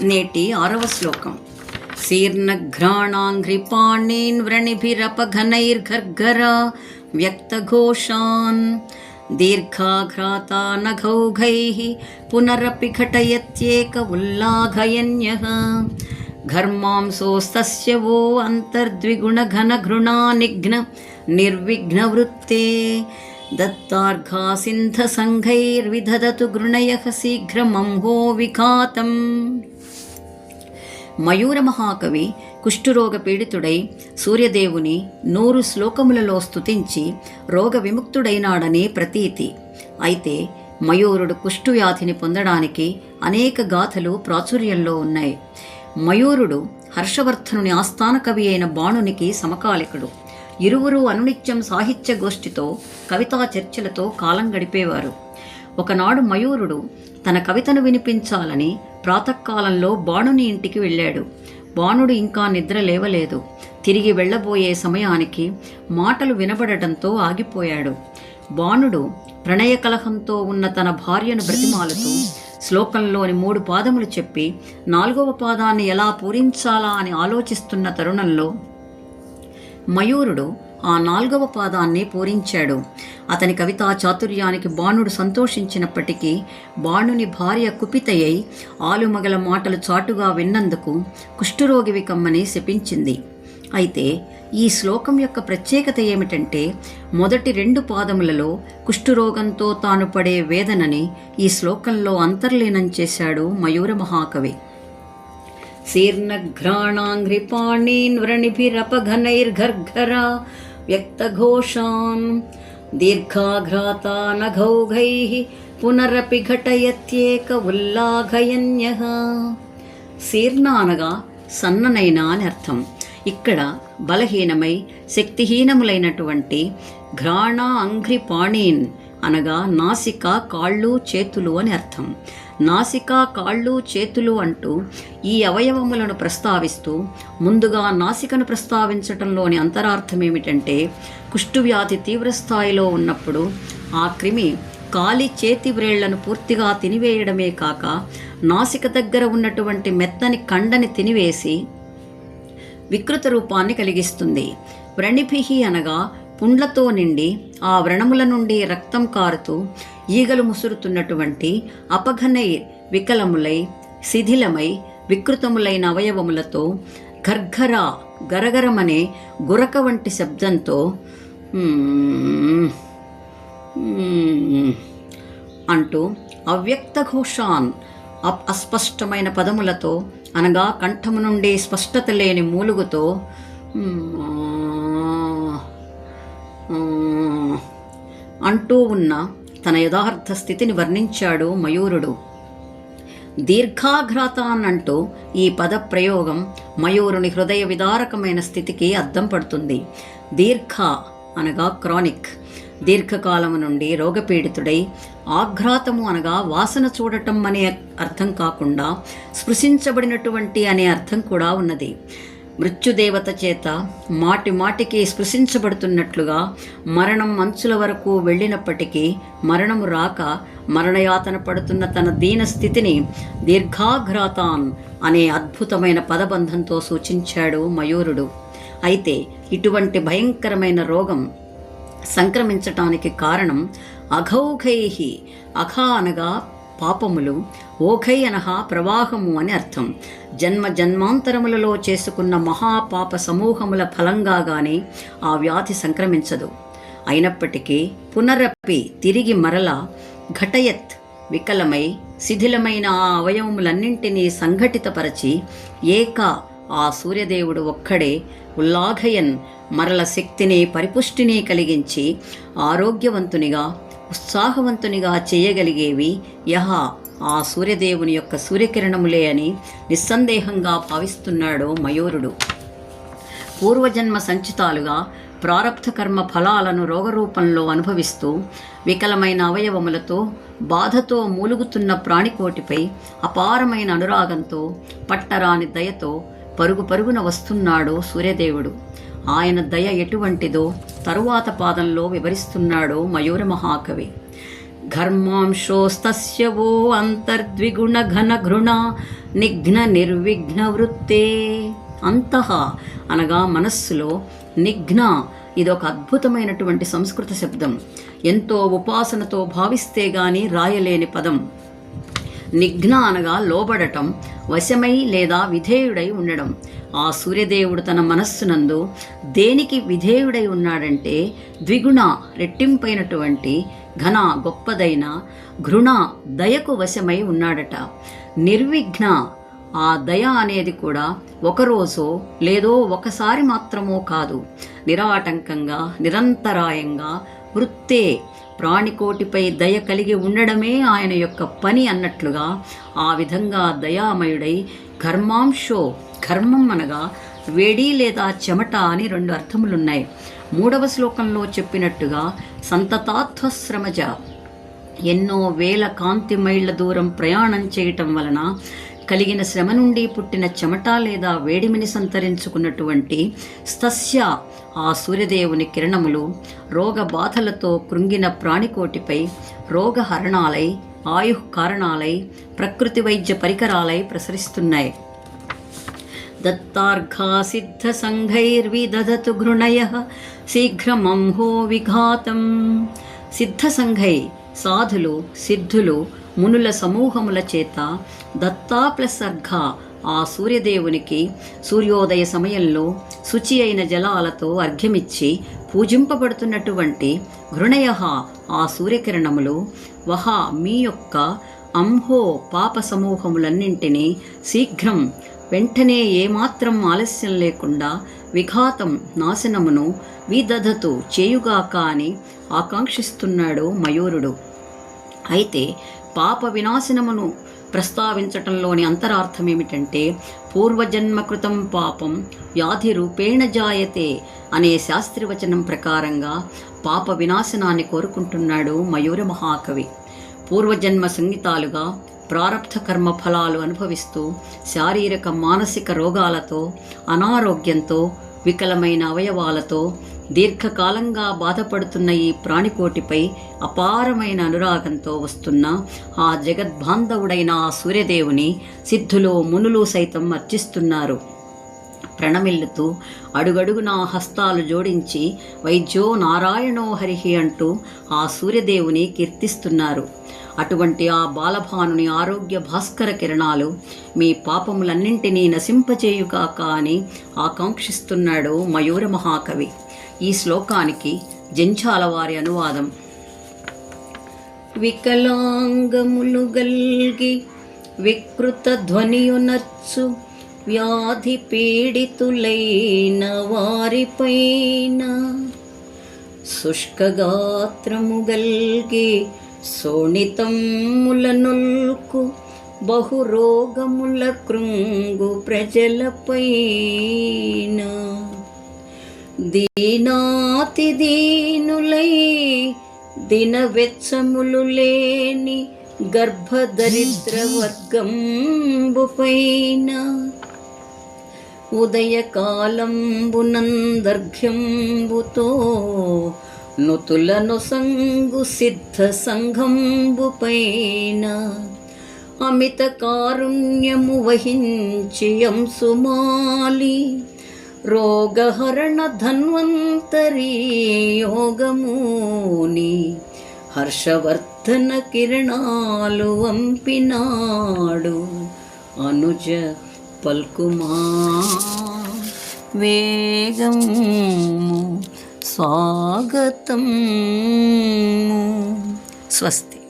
నేటి 6వ శ్లోకం. శీర్ణఘ్రాణాంఘ్రిపాణీన్ వ్రణిభిరపఘనైర్ఘర్ఘరా వ్యక్తఘోషాన్ దీర్ఘాఘ్రాతా నఘౌఘైః పునరపి ఘటయత్యేక ఉల్లాఘయన్యః ఘర్మాంసోస్తస్య వో అంతర్ద్విగుణఘనఘృణా నిఘ్న నిర్విఘ్నవృత్తే దత్తార్ఘా సింధసంఘైర్విదధతు గృణయః శీఘ్రమంహో విఘాతం. మయూర మహాకవి కుష్ఠురోగ పీడితుడై సూర్యదేవుని 100 శ్లోకములలో స్తుతించి రోగ విముక్తుడైనాడని ప్రతీతి. అయితే మయూరుడు కుష్ఠువ్యాధిని పొందడానికి అనేక గాథలు ప్రాచుర్యంలో ఉన్నాయి. మయూరుడు హర్షవర్ధనుని ఆస్థాన కవి అయిన బాణునికి సమకాలికుడు. ఇరువురు అనునిత్యం సాహిత్య గోష్ఠితో కవితా చర్చలతో కాలం గడిపేవారు. ఒకనాడు మయూరుడు తన కవితను వినిపించాలని ప్రాతకాలంలో బాణుని ఇంటికి వెళ్ళాడు. బాణుడు ఇంకా నిద్ర లేవలేదు. తిరిగి వెళ్ళబోయే సమయానికి మాటలు వినబడటంతో ఆగిపోయాడు. బాణుడు ప్రణయ కలహంతో ఉన్న తన భార్యను బ్రతిమాలుతూ శ్లోకంలోని 3 పాదములు చెప్పి 4వ పాదాన్ని ఎలా పూరించాలా అని ఆలోచిస్తున్న తరుణంలో మయూరుడు ఆ 4వ పాదాన్ని పూరించాడు. అతని కవితా చాతుర్యానికి బాణుడు సంతోషించినప్పటికీ బాణుని భార్య కుపితయ్యై ఆలుమగల మాటలు చాటుగా విన్నందుకు కుష్ఠురోగివి కమ్మని శపించింది. అయితే ఈ శ్లోకం యొక్క ప్రత్యేకత ఏమిటంటే మొదటి 2 పాదములలో కుష్ఠురోగంతో తాను పడే వేదనని ఈ శ్లోకంలో అంతర్లీనం చేశాడు మయూర మహాకవి. శీర్ణఘ్రాణాంఘ్రిపాణీన్ వ్రణిభిరపఘనైర్ఘర్ఘరా వ్యక్తఘోషాన్ దీర్ఘాఘ్రాతా నఘౌఘైః పునరపి ఘటయత్యేక ఉల్లాఘయన్యః. శీర్ణ అనగా సన్ననైన అని అర్థం. ఇక్కడ బలహీనమై శక్తిహీనములైనటువంటి ఘ్రాణ అంఘ్రి పాణీన్ అనగా నాసిక, కాళ్ళు, చేతులు అని అర్థం. నాసిక, కాళ్ళు, చేతులు అంటూ ఈ అవయవములను ప్రస్తావిస్తూ ముందుగా నాసికను ప్రస్తావించటంలోని అంతరార్థం ఏమిటంటే కుష్ఠువ్యాధి తీవ్రస్థాయిలో ఉన్నప్పుడు ఆ క్రిమి కాలి చేతి వ్రేళ్లను పూర్తిగా తినివేయడమే కాక నాసిక దగ్గర ఉన్నటువంటి మెత్తని కండని తినివేసి వికృత రూపాన్ని కలిగిస్తుంది. వ్రణిభిహి అనగా పుండ్లతో నిండి ఆ వ్రణముల నుండి రక్తం కారుతూ ఈగలు ముసురుతున్నటువంటి అపఘనై వికలములై శిథిలమై వికృతములైన అవయవములతో ఘర్ఘర గరగరమనే గురక వంటి శబ్దంతో అంటూ అవ్యక్త ఘోషాన్ అస్పష్టమైన పదములతో అనగా కంఠము నుండి స్పష్టత లేని మూలుగుతో అంటూ ఉన్న తన యథార్థ స్థితిని వర్ణించాడు మయూరుడు. దీర్ఘాఘ్రాతాన్ అంటూ ఈ పద ప్రయోగం మయూరుని హృదయ విదారకమైన స్థితికి అద్దం పడుతుంది. దీర్ఘ అనగా క్రానిక్, దీర్ఘకాలము నుండి రోగపీడితుడై, ఆఘ్రాతము అనగా వాసన చూడటం అనే అర్థం కాకుండా స్పృశించబడినటువంటి అనే అర్థం కూడా ఉన్నది. మృత్యుదేవత చేత మాటి మాటికి స్పృశించబడుతున్నట్లుగా మరణం అంచుల వరకు వెళ్ళినప్పటికీ మరణము రాక మరణయాతన పడుతున్న తన దీన స్థితిని దీర్ఘాఘ్రాతాన్ అనే అద్భుతమైన పదబంధంతో సూచించాడు మయూరుడు. అయితే ఇటువంటి భయంకరమైన రోగం సంక్రమించటానికి కారణం అఘౌఘైః, అఘ అనగా పాపములు, ఓఘై అనగా ప్రవాహము అని అర్థం. జన్మ జన్మాంతరములలో చేసుకున్న మహాపాప సమూహముల ఫలంగా గాని ఆ వ్యాధి సంక్రమించదు. అయినప్పటికీ పునరపి తిరిగి మరల ఘటయత్ వికలమై శిథిలమైన ఆ అవయవములన్నింటినీ సంఘటితపరచి ఏక ఆ సూర్యదేవుడు ఒక్కడే ఉల్లాఘయన్ మరల శక్తిని పరిపుష్టిని కలిగించి ఆరోగ్యవంతునిగా ఉత్సాహవంతునిగా చేయగలిగేవి యహ ఆ సూర్యదేవుని యొక్క సూర్యకిరణములే అని నిస్సందేహంగా భావిస్తున్నాడు మయూరుడు. పూర్వజన్మ సంచితాలుగా ప్రారబ్ధ కర్మ ఫలాలను రోగరూపంలో అనుభవిస్తూ వికలమైన అవయవములతో బాధతో మూలుగుతున్న ప్రాణికోటిపై అపారమైన అనురాగంతో పట్టరాని దయతో పరుగు పరుగున వస్తున్నాడు సూర్యదేవుడు. ఆయన దయ ఎటువంటిదో తరువాత పాదంలో వివరిస్తున్నాడు మయూర మహాకవి. ఘర్మాంశోస్తస్య వో అంతర్ద్విగుణ ఘన ఘృణ నిఘ్న నిర్విఘ్న వృత్తే. అంతః అనగా మనస్సులో, నిఘ్న ఇదొక అద్భుతమైనటువంటి సంస్కృత శబ్దం. ఎంతో ఉపాసనతో భావిస్తే గాని రాయలేని పదం. నిఘ్న అనగా లోబడటం, వశమై లేదా విధేయుడై ఉండడం. ఆ సూర్యదేవుడు తన మనస్సునందు దేనికి విధేయుడై ఉన్నాడంటే ద్విగుణ రెట్టింపైనటువంటి, ఘన గొప్పదైన, ఘృణ దయకు వశమై ఉన్నాడట. నిర్విఘ్న ఆ దయ అనేది కూడా ఒకరోజో లేదో ఒకసారి మాత్రమో కాదు, నిరాటంకంగా నిరంతరాయంగా వృత్తే ప్రాణికోటిపై దయ కలిగి ఉండడమే ఆయన యొక్క పని అన్నట్లుగా ఆ విధంగా దయామయుడై ఘర్మాంశో, ఘర్మం అనగా వేడి లేదా చెమట అని 2 అర్థములున్నాయి. 3వ శ్లోకంలో చెప్పినట్టుగా సంతతాత్వశ్రమజ, ఎన్నో వేల కాంతి మైళ్ళ దూరం ప్రయాణం చేయటం వలన కలిగిన శ్రమ నుండి పుట్టిన చెమట లేదా వేడిమిని సంతరించుకున్నటువంటి స్తస్య ఆ సూర్యదేవుని కిరణములు రోగ బాధలతో కృంగిన ప్రాణికోటిపై రోగహరణాలై, ఆయుఃకారణాలై, ప్రకృతి వైద్య పరికరాలై ప్రసరిస్తున్నాయి. దత్తార్ఘా సిద్ధ సంఘైర్విదధతు ఘృణయః శీఘ్రమంహో విఘాతం. సిద్ధ సంఘై సాధులు, సిద్ధులు, మునుల సమూహముల చేత దత్తా ప్లస్ అర్ఘ ఆ సూర్యదేవునికి సూర్యోదయ సమయంలో శుచి అయిన జలాలతో అర్ఘ్యమిచ్చి పూజింపబడుతున్నటువంటి ఘృణయ ఆ సూర్యకిరణములు వహ మీ యొక్క అంహో పాప సమూహములన్నింటినీ శీఘ్రం వెంటనే ఏమాత్రం ఆలస్యం లేకుండా విఘాతం నాశనమును విదధతు చేయుగాక అని ఆకాంక్షిస్తున్నాడు మయూరుడు. అయితే పాప వినాశనమును ప్రస్తావించటంలోని అంతరార్థం ఏమిటంటే పూర్వజన్మకృతం పాపం వ్యాధి రూపేణ జాయతే అనే శాస్త్రవచనం ప్రకారంగా పాప వినాశనాన్ని కోరుకుంటున్నాడు మయూర మహాకవి. పూర్వజన్మ సంగీతాలుగా ప్రారబ్ధ కర్మ ఫలాలు అనుభవిస్తూ శారీరక మానసిక రోగాలతో, అనారోగ్యంతో, వికలమైన అవయవాలతో దీర్ఘకాలంగా బాధపడుతున్న ఈ ప్రాణికోటిపై అపారమైన అనురాగంతో వస్తున్న ఆ జగద్బాంధవుడైన ఆ సూర్యదేవుని సిద్ధులు, మునులు సైతం అర్చిస్తున్నారు. ప్రణమిల్లుతూ అడుగడుగునా హస్తాలు జోడించి వైద్యో నారాయణో హరిహి అంటూ ఆ సూర్యదేవుని కీర్తిస్తున్నారు. అటువంటి ఆ బాలభానుని ఆరోగ్య భాస్కర కిరణాలు మీ పాపములన్నింటినీ నశింపచేయుగాక అని ఆకాంక్షిస్తున్నాడు మయూర మహాకవి. ఈ శ్లోకానికి జంఝాల వారి అనువాదం. వికలాంగములు గల్గి వికృత ధ్వనియునర్చు వ్యాధి పీడితులైన వారిపైన శుష్కగాత్రము గల్గి శోణితముల నొల్కు బహురోగముల కృంగు ప్రజలపైన దీనాతి దీనులై దినవెచ్చములు లేని గర్భదరిద్ర వర్గంబుపైన ఉదయకాలంబునందర్ఘ్యంబుతో నుతులను సంగు సిద్ధ సంఘంబుపైన అమిత కారుణ్యము వహించి అంశుమాలి రోగహరణ ధన్వంతరీ యోగమూని హర్షవర్ధన కిరణాలు వంపినాడు అనుజ పల్కుమా వేగము స్వాగతం. స్వస్తి.